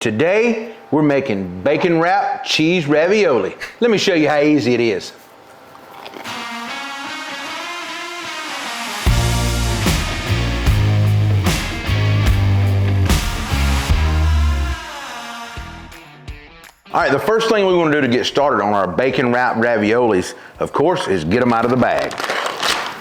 Today, we're making bacon wrapped cheese ravioli. Let me show you how easy it is. All right, the first thing we want to do to get started on our bacon wrapped raviolis, of course, is get them out of the bag.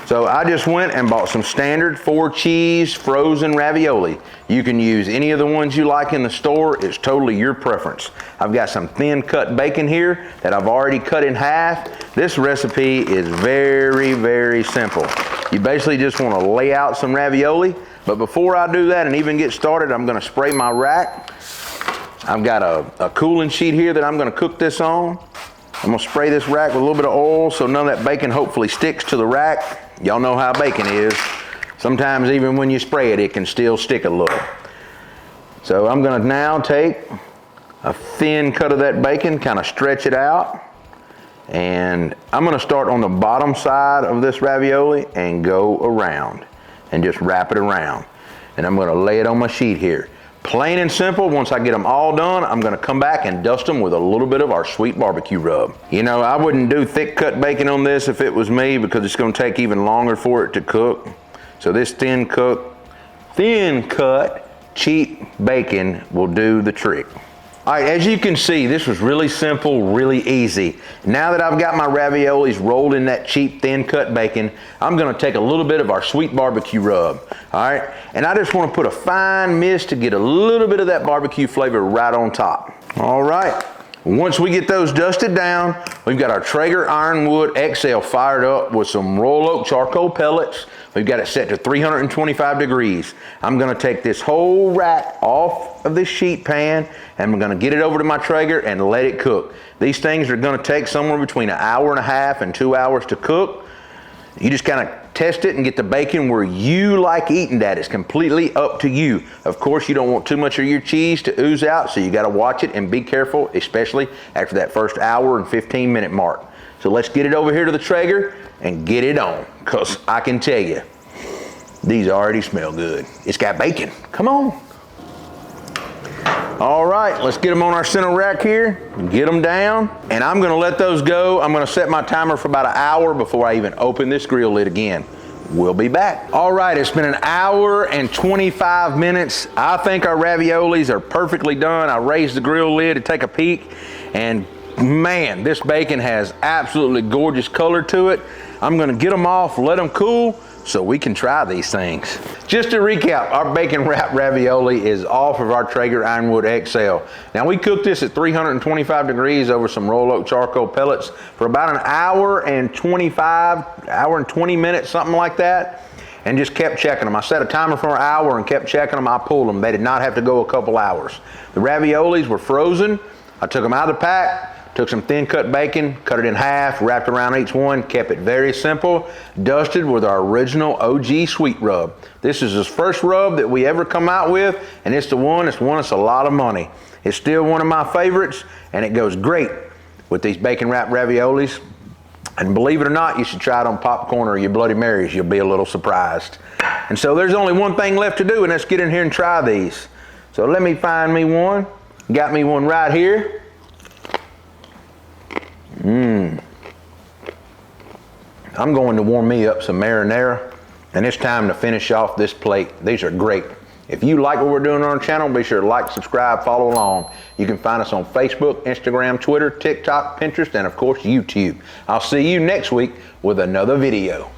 So I just went and bought some standard 4-cheese frozen ravioli. You can use any of the ones you like in the store. It's totally your preference. I've got some thin cut bacon here that I've already cut in half. This recipe is very, very simple. You basically just want to lay out some ravioli. But before I do that and even get started, I'm going to spray my rack. I've got a cooling sheet here that I'm going to cook this on. I'm going to spray this rack with a little bit of oil so none of that bacon hopefully sticks to the rack. Y'all know how bacon is. Sometimes even when you spray it, it can still stick a little. So I'm going to now take a thin cut of that bacon, kind of stretch it out. And I'm going to start on the bottom side of this ravioli and go around and just wrap it around. And I'm going to lay it on my sheet here. Plain and simple. Once I get them all done, I'm going to come back and dust them with a little bit of our sweet barbecue rub. You know, I wouldn't do thick cut bacon on this if it was me, because it's going to take even longer for it to cook. So this thin cut cheap bacon will do the trick. All right, as you can see, this was really simple, really easy. Now that I've got my raviolis rolled in that cheap thin cut bacon, I'm gonna take a little bit of our sweet barbecue rub, all right? And I just wanna put a fine mist to get a little bit of that barbecue flavor right on top. All right, once we get those dusted down, we've got our Traeger Ironwood XL fired up with some roll oak charcoal pellets. We've got it set to 325 degrees. I'm gonna take this whole rack off of this sheet pan and I'm gonna get it over to my Traeger and let it cook. These things are gonna take somewhere between 1.5 hours and 2 hours to cook. You just kind of test it and get the bacon where you like eating that. It's completely up to you. Of course, you don't want too much of your cheese to ooze out, so you gotta watch it and be careful, especially after that first 1 hour and 15-minute mark. So let's get it over here to the Traeger and get it on, because I can tell you, these already smell good. It's got bacon. Come on. All right, let's get them on our center rack here, get them down, and I'm gonna let those go. I'm gonna set my timer for about 1 hour before I even open this grill lid again. We'll be back. All right, it's been 1 hour and 25 minutes. I think our raviolis are perfectly done. I raised the grill lid to take a peek, and man, this bacon has absolutely gorgeous color to it. I'm gonna get them off, let them cool, so we can try these things. Just to recap, our bacon wrapped ravioli is off of our Traeger Ironwood XL. Now we cooked this at 325 degrees over some roll oak charcoal pellets for about 1 hour and 20 minutes, something like that, and just kept checking them. I set a timer for 1 hour and kept checking them. I pulled them. They did not have to go a couple hours. The raviolis were frozen. I took them out of the pack, took some thin cut bacon, cut it in half, wrapped around each one, kept it very simple, dusted with our original OG sweet rub. This is the first rub that we ever come out with, and it's the one that's won us a lot of money. It's still one of my favorites, and it goes great with these bacon wrapped raviolis. And believe it or not, you should try it on popcorn or your Bloody Marys. You'll be a little surprised. And so there's only one thing left to do, and that's get in here and try these. So let me find me one. Got me one right here. I'm going to warm me up some marinara, and it's time to finish off this plate. These are great. If you like what we're doing on our channel, be sure to like, subscribe, follow along. You can find us on Facebook, Instagram, Twitter, TikTok, Pinterest, and of course YouTube. I'll see you next week with another video.